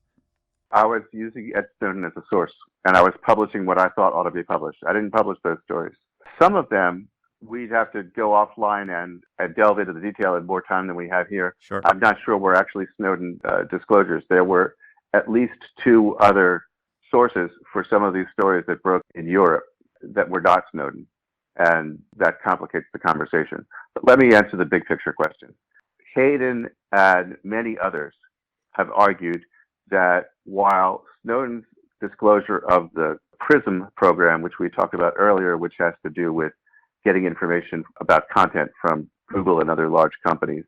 D: I was using Ed Snowden as a source, and I was publishing what I thought ought to be published. I didn't publish those stories. Some of them, we'd have to go offline and delve into the detail in more time than we have here.
C: Sure.
D: I'm not sure were actually Snowden disclosures. There were at least 2 other sources for some of these stories that broke in Europe that were not Snowden, and that complicates the conversation. But let me answer the big picture question. Hayden and many others have argued that while Snowden's disclosure of the PRISM program, which we talked about earlier, which has to do with getting information about content from Google and other large companies,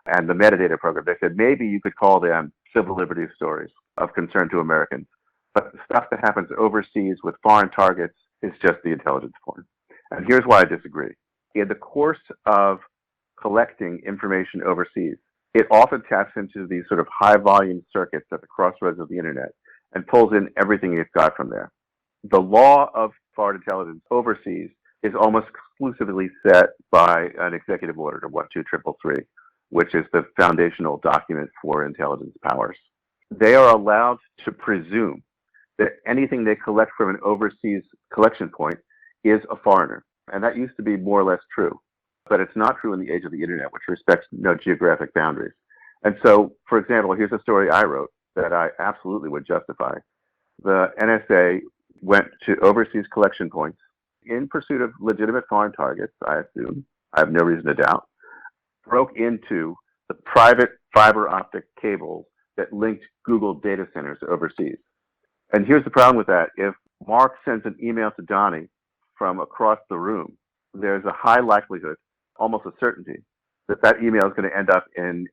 D: and the metadata program, they said maybe you could call them civil liberties stories of concern to Americans. But the stuff that happens overseas with foreign targets is just the intelligence porn. And here's why I disagree. In the course of collecting information overseas, it often taps into these sort of high volume circuits at the crossroads of the internet and pulls in everything it's got from there. The law of foreign intelligence overseas is almost exclusively set by an executive order to 12333, which is the foundational document for intelligence powers. They are allowed to presume that anything they collect from an overseas collection point is a foreigner. And that used to be more or less true. But it's not true in the age of the internet, which respects no geographic boundaries. And so, for example, here's a story I wrote that I absolutely would justify. The NSA went to overseas collection points in pursuit of legitimate foreign targets, I assume. I have no reason to doubt. Broke into the private fiber optic cables that linked Google data centers overseas. And here's the problem with that. If Marc sends an email to Dany from across the room, there's a high likelihood, almost a certainty, that that email is going to end up in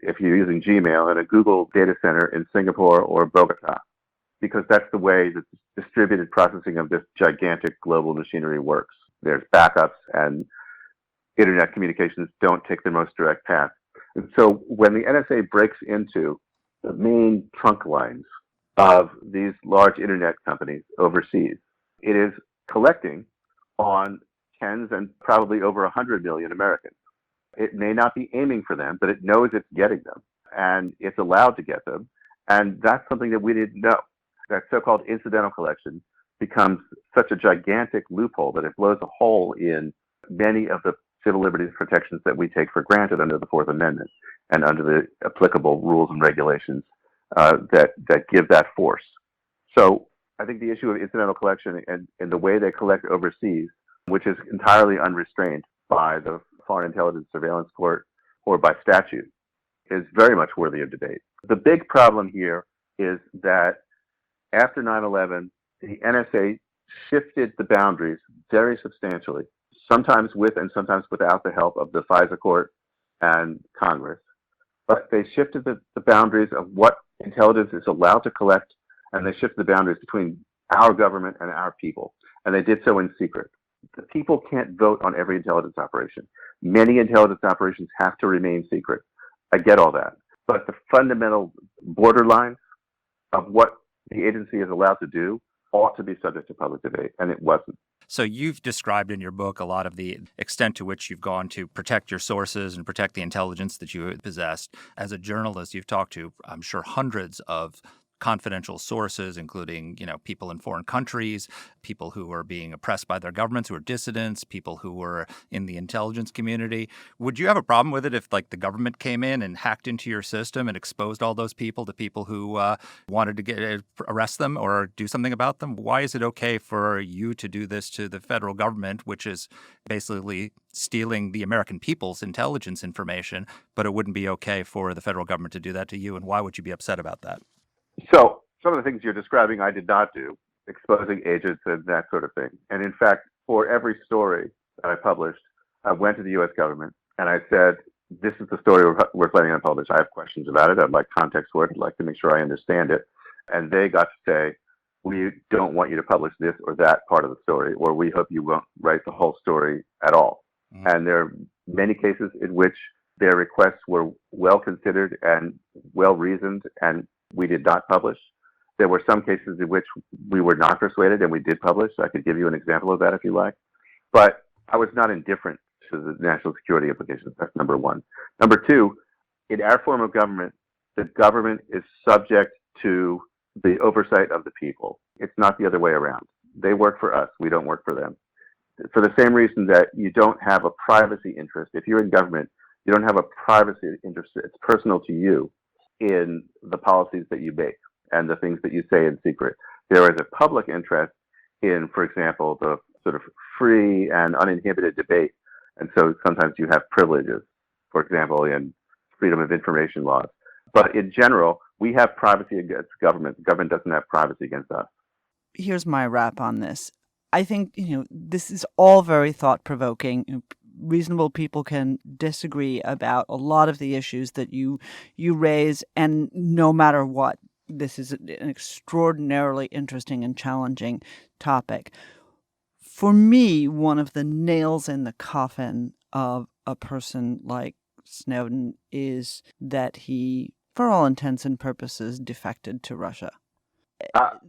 D: if you're using Gmail, in a Google data center in Singapore or Bogota, because that's the way the distributed processing of this gigantic global machinery works. There's backups, and internet communications don't take the most direct path. And so when the NSA breaks into the main trunk lines of these large internet companies overseas, it is collecting on tens and probably over 100 million Americans. It may not be aiming for them, but it knows it's getting them, and it's allowed to get them. And that's something that we didn't know. That so-called incidental collection becomes such a gigantic loophole that it blows a hole in many of the civil liberties protections that we take for granted under the Fourth Amendment and under the applicable rules and regulations that give that force. So I think the issue of incidental collection and the way they collect overseas, which is entirely unrestrained by the Foreign Intelligence Surveillance Court or by statute, is very much worthy of debate. The big problem here is that after 9/11, the NSA shifted the boundaries very substantially, sometimes with and sometimes without the help of the FISA court and Congress. But they shifted the boundaries of what intelligence is allowed to collect, and they shifted the boundaries between our government and our people. And they did so in secret. The people can't vote on every intelligence operation. Many intelligence operations have to remain secret. I get all that. But the fundamental borderlines of what the agency is allowed to do ought to be subject to public debate, and it wasn't.
C: So you've described in your book a lot of the extent to which you've gone to protect your sources and protect the intelligence that you possessed. As a journalist, you've talked to, I'm sure, hundreds of confidential sources, including, people in foreign countries, people who are being oppressed by their governments, who are dissidents, people who were in the intelligence community. Would you have a problem with it if, the government came in and hacked into your system and exposed all those people to people who wanted to arrest them or do something about them? Why is it okay for you to do this to the federal government, which is basically stealing the American people's intelligence information, but it wouldn't be okay for the federal government to do that to you? And why would you be upset about that?
D: So some of the things you're describing, I did not do, exposing agents and that sort of thing. And in fact, for every story that I published, I went to the U.S. government and I said, this is the story we're planning on publish. I have questions about it. I'd like context for it. I'd like to make sure I understand it. And they got to say, we don't want you to publish this or that part of the story, or we hope you won't write the whole story at all. Mm-hmm. And there are many cases in which their requests were well considered and well reasoned, and we did not publish. There were some cases in which we were not persuaded and we did publish. I could give you an example of that if you like. But I was not indifferent to the national security implications. That's number one. Number two, in our form of government, the government is subject to the oversight of the people. It's not the other way around. They work for us. We don't work for them. For the same reason that you don't have a privacy interest. If you're in government, you don't have a privacy interest. It's personal to you in the policies that you make and the things that you say in secret. There is a public interest in, for example, the sort of free and uninhibited debate. And so sometimes you have privileges, for example, in freedom of information laws. But in general, we have privacy against government. The government doesn't have privacy against us.
B: Here's my wrap on this. I think, this is all very thought-provoking. Reasonable people can disagree about a lot of the issues that you raise, and no matter what, this is an extraordinarily interesting and challenging topic. For me, one of the nails in the coffin of a person like Snowden is that he, for all intents and purposes, defected to Russia.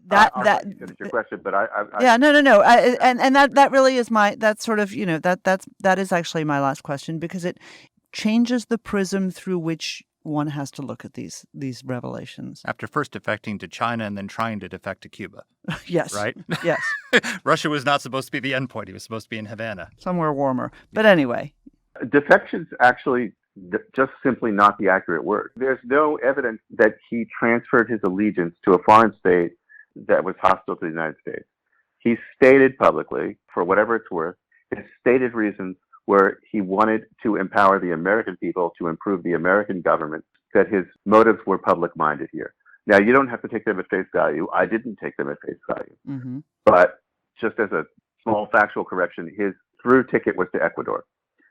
D: Finish your question, but
B: no. And that really is that's sort of, that is actually my last question, because it changes the prism through which one has to look at these revelations.
C: After first defecting to China and then trying to defect to Cuba.
B: Yes.
C: Right?
B: Yes.
C: Russia was not supposed to be the endpoint. He was supposed to be in Havana.
B: Somewhere warmer. But anyway.
D: Defection's actually just simply not the accurate word. There's no evidence that he transferred his allegiance to a foreign state that was hostile to the United States. He stated publicly, for whatever it's worth, his stated reasons where he wanted to empower the American people to improve the American government, that his motives were public-minded here. Now, you don't have to take them at face value. I didn't take them at face value. Mm-hmm. But just as a small factual correction, his through ticket was to Ecuador.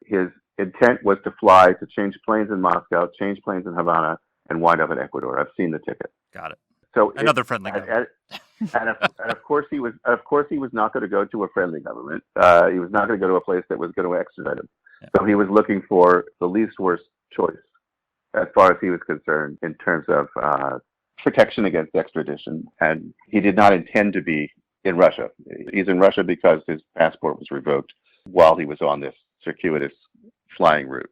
D: His intent was to fly, to change planes in Moscow, change planes in Havana, and wind up in Ecuador. I've seen the ticket.
C: Got it.
D: So
C: another friendly government.
D: And of course he was not going to go to a friendly government. He was not going to go to a place that was going to extradite him. Yeah. So he was looking for the least worst choice as far as he was concerned in terms of protection against extradition. And he did not intend to be in Russia. He's in Russia because his passport was revoked while he was on this circuitous flying route.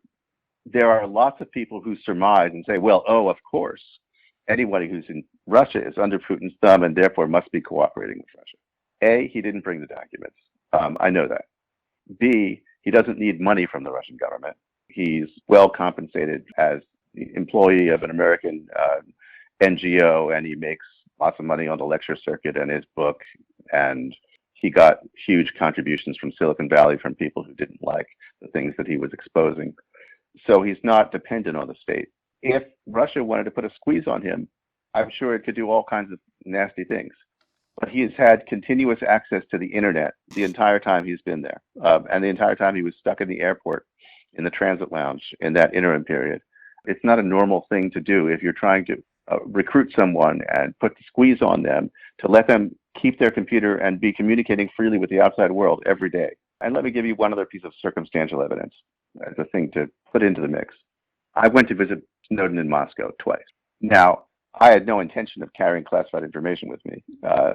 D: There are lots of people who surmise and say, well, of course, anybody who's in Russia is under Putin's thumb and therefore must be cooperating with Russia. A, he didn't bring the documents. I know that. B, he doesn't need money from the Russian government. He's well compensated as the employee of an American NGO, and he makes lots of money on the lecture circuit and his book. And he got huge contributions from Silicon Valley from people who didn't like the things that he was exposing. So he's not dependent on the state. If Russia wanted to put a squeeze on him, I'm sure it could do all kinds of nasty things. But he has had continuous access to the internet the entire time he's been there. And the entire time he was stuck in the airport, in the transit lounge, in that interim period. It's not a normal thing to do if you're trying to recruit someone and put the squeeze on them to let them keep their computer and be communicating freely with the outside world every day. And let me give you one other piece of circumstantial evidence as a thing to put into the mix. I went to visit Snowden in Moscow twice. Now, I had no intention of carrying classified information with me.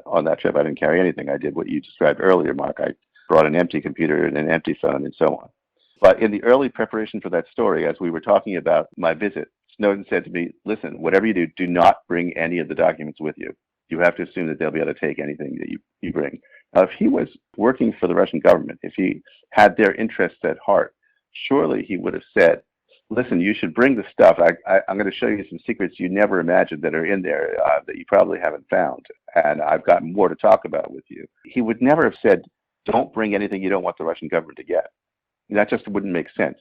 D: On that trip, I didn't carry anything. I did what you described earlier, Mark. I brought an empty computer and an empty phone and so on. But in the early preparation for that story, as we were talking about my visit, Snowden said to me, listen, whatever you do, do not bring any of the documents with you. You have to assume that they'll be able to take anything that you bring. Now, if he was working for the Russian government, if he had their interests at heart, surely he would have said, listen, you should bring the stuff. I'm going to show you some secrets you never imagined that are in there that you probably haven't found. And I've got more to talk about with you. He would never have said, don't bring anything you don't want the Russian government to get. That just wouldn't make sense.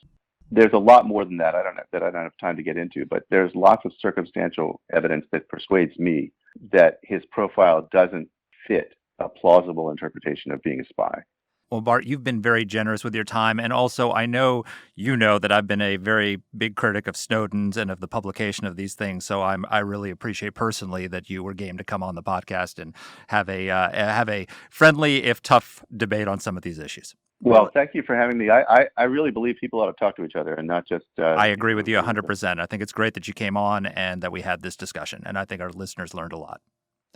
D: There's a lot more than that. I don't have time to get into, but there's lots of circumstantial evidence that persuades me that his profile doesn't fit a plausible interpretation of being a spy.
C: Well, Bart, you've been very generous with your time. And also, I know you know that I've been a very big critic of Snowden's and of the publication of these things. So I really appreciate personally that you were game to come on the podcast and have a friendly, if tough, debate on some of these issues.
D: Well, thank you for having me. I really believe people ought to talk to each other and not just...
C: I agree with you 100%. I think it's great that you came on and that we had this discussion. And I think our listeners learned a lot.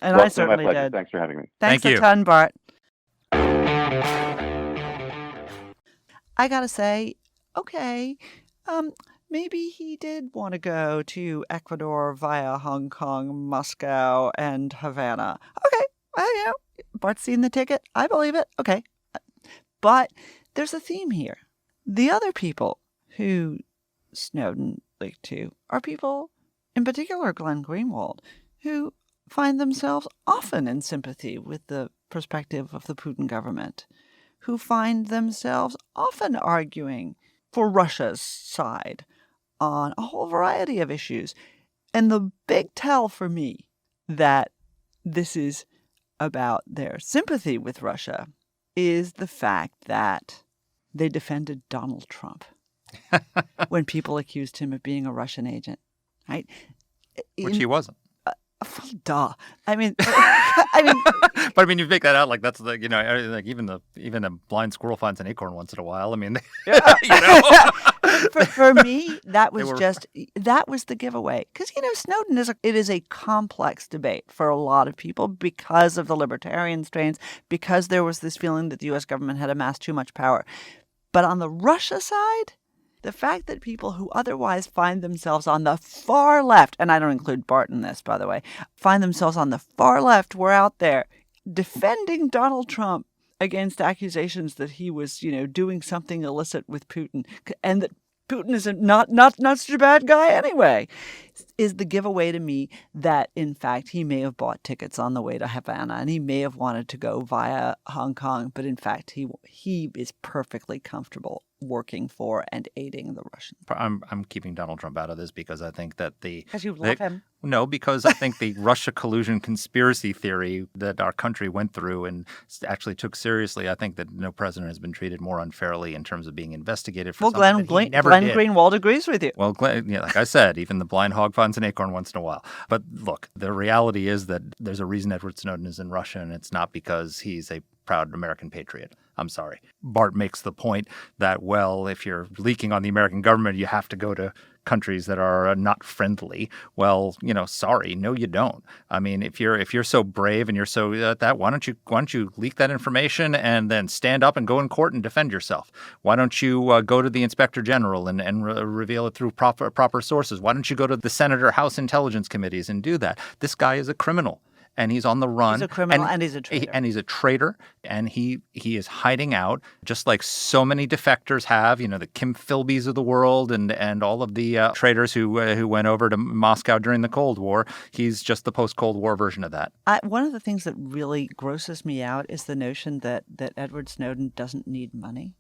B: And I certainly did.
D: Thanks for having me.
B: Thanks
C: Thank you.
B: a ton, Bart. I got to say, okay, maybe he did want to go to Ecuador via Hong Kong, Moscow, and Havana. Okay, Bart's seen the ticket. I believe it. Okay. But there's a theme here. The other people who Snowden leaked to are people, in particular Glenn Greenwald, who find themselves often in sympathy with the perspective of the Putin government, who find themselves often arguing for Russia's side on a whole variety of issues. And the big tell for me that this is about their sympathy with Russia is the fact that they defended Donald Trump when people accused him of being a Russian agent, right?
C: Which he wasn't.
B: Well, duh. I mean,
C: but I mean, you make that out like that's the like even a blind squirrel finds an acorn once in a while. I mean,
B: for me, that was the giveaway because Snowden is a complex debate for a lot of people because of the libertarian strains, because there was this feeling that the U.S. government had amassed too much power. But on the Russia side, the fact that people who otherwise find themselves on the far left, and I don't include Bart in this, by the way, find themselves on the far left, were out there defending Donald Trump against accusations that he was, doing something illicit with Putin, and that Putin is not such a bad guy anyway, is the giveaway to me that, in fact, he may have bought tickets on the way to Havana and he may have wanted to go via Hong Kong, but in fact, he is perfectly comfortable working for and aiding the Russians.
C: I'm keeping Donald Trump out of this because I think that
B: because you love him.
C: No, because I think the Russia collusion conspiracy theory that our country went through and actually took seriously, I think that no president has been treated more unfairly in terms of being investigated for something that he never did.
B: Glenn Greenwald agrees with you.
C: Well, like I said, even the blind hog finds an acorn once in a while. But look, the reality is that there's a reason Edward Snowden is in Russia, and it's not because he's a proud American patriot. I'm sorry. Bart makes the point that, well, if you're leaking on the American government, you have to go to countries that are not friendly. Well, sorry, no, you don't. I mean, if you're so brave and you're so that, why don't you leak that information and then stand up and go in court and defend yourself? Why don't you go to the Inspector General and reveal it through proper sources? Why don't you go to the Senate or House Intelligence Committees and do that? This guy is a criminal. And he's on the run.
B: He's a criminal and he's a traitor.
C: He's a traitor, and he is hiding out, just like so many defectors have. The Kim Philbys of the world and all of the traitors who went over to Moscow during the Cold War. He's just the post-Cold War version of that.
B: One of the things that really grosses me out is the notion that Edward Snowden doesn't need money,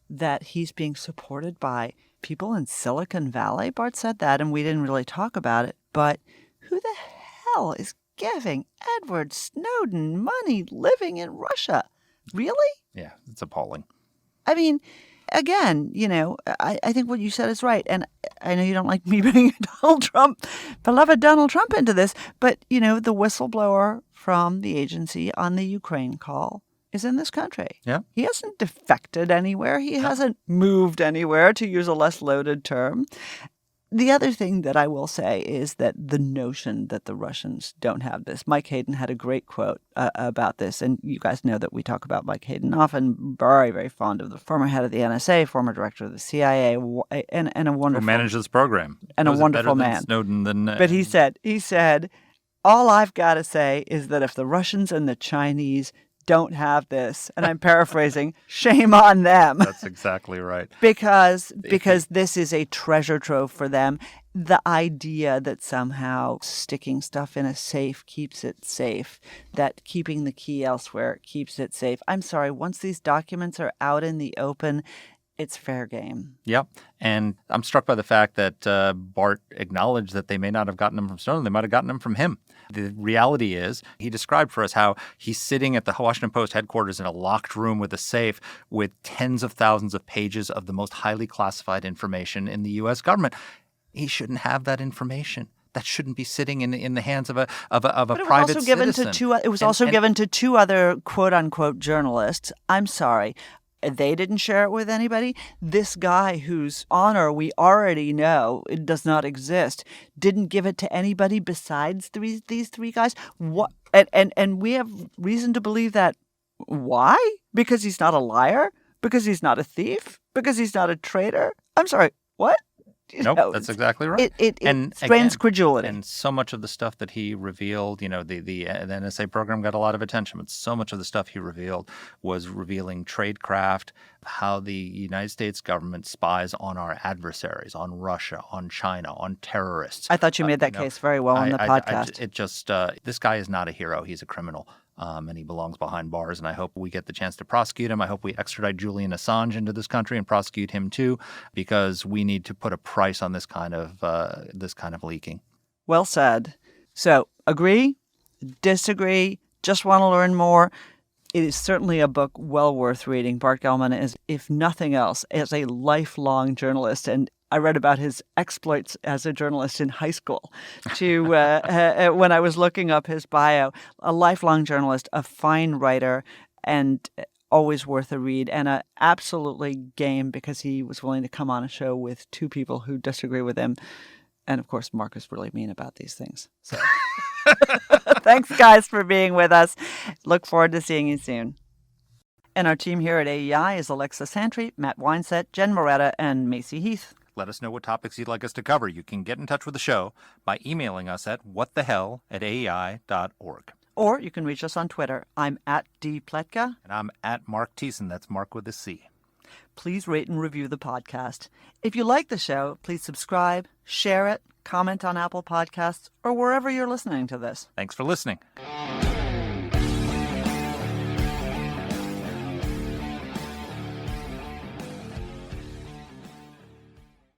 B: that he's being supported by people in Silicon Valley. Bart said that, and we didn't really talk about it. But who the hell is giving Edward Snowden money living in Russia? Really?
C: Yeah, it's appalling.
B: I mean, again, I think what you said is right. And I know you don't like me bringing beloved Donald Trump into this, but, the whistleblower from the agency on the Ukraine call is in this country.
C: Yeah.
B: He hasn't defected anywhere. He hasn't moved anywhere, to use a less loaded term. The other thing that I will say is that the notion that the Russians don't have this. Mike Hayden had a great quote about this, and you guys know that we talk about Mike Hayden often. Very, very fond of the former head of the NSA, former director of the CIA, and a wonderful...
C: Who managed this program.
B: And a wonderful
C: better
B: man.
C: Than Snowden than...
B: But he said, all I've got to say is that if the Russians and the Chinese don't have this, and I'm paraphrasing, shame on them.
C: That's exactly right.
B: Because this is a treasure trove for them. The idea that somehow sticking stuff in a safe keeps it safe, that keeping the key elsewhere keeps it safe. I'm sorry, once these documents are out in the open, it's fair game.
C: Yep. And I'm struck by the fact that Bart acknowledged that they may not have gotten them from Snowden. They might have gotten them from him. The reality is, he described for us how he's sitting at the Washington Post headquarters in a locked room with a safe with tens of thousands of pages of the most highly classified information in the U.S. government. He shouldn't have that information. That shouldn't be sitting in the hands of a private citizen.
B: It was also given to two other quote-unquote journalists. I'm sorry. They didn't share it with anybody. This guy whose honor we already know it does not exist didn't give it to anybody besides these three guys. What? And we have reason to believe that. Why? Because he's not a liar? Because he's not a thief? Because he's not a traitor? I'm sorry. What?
C: Nope, that's exactly right.
B: It strains credulity.
C: And so much of the stuff that he revealed, the NSA program got a lot of attention, but so much of the stuff he revealed was revealing tradecraft, how the United States government spies on our adversaries, on Russia, on China, on terrorists.
B: I thought you made that case very well on the podcast.
C: This guy is not a hero. He's a criminal. And he belongs behind bars, and I hope we get the chance to prosecute him. I hope we extradite Julian Assange into this country and prosecute him too, because we need to put a price on this kind of leaking.
B: Well said. So, agree, disagree, just want to learn more. It is certainly a book well worth reading. Bart Gellman is, if nothing else, as a lifelong journalist, and I read about his exploits as a journalist in high school when I was looking up his bio. A lifelong journalist, a fine writer, and always worth a read, and a absolutely game because he was willing to come on a show with two people who disagree with him. And, of course, Marc is really mean about these things. So thanks, guys, for being with us. Look forward to seeing you soon. And our team here at AEI is Alexa Santry, Matt Weinset, Jen Moretta, and Macy Heath.
C: Let us know what topics you'd like us to cover. You can get in touch with the show by emailing us at whatthehell@aei.org.
B: Or you can reach us on Twitter. I'm at @dpletka.
C: And I'm at Marc Thiessen. That's Marc with a C.
B: Please rate and review the podcast. If you like the show, please subscribe, share it, comment on Apple Podcasts, or wherever you're listening to this.
C: Thanks for listening.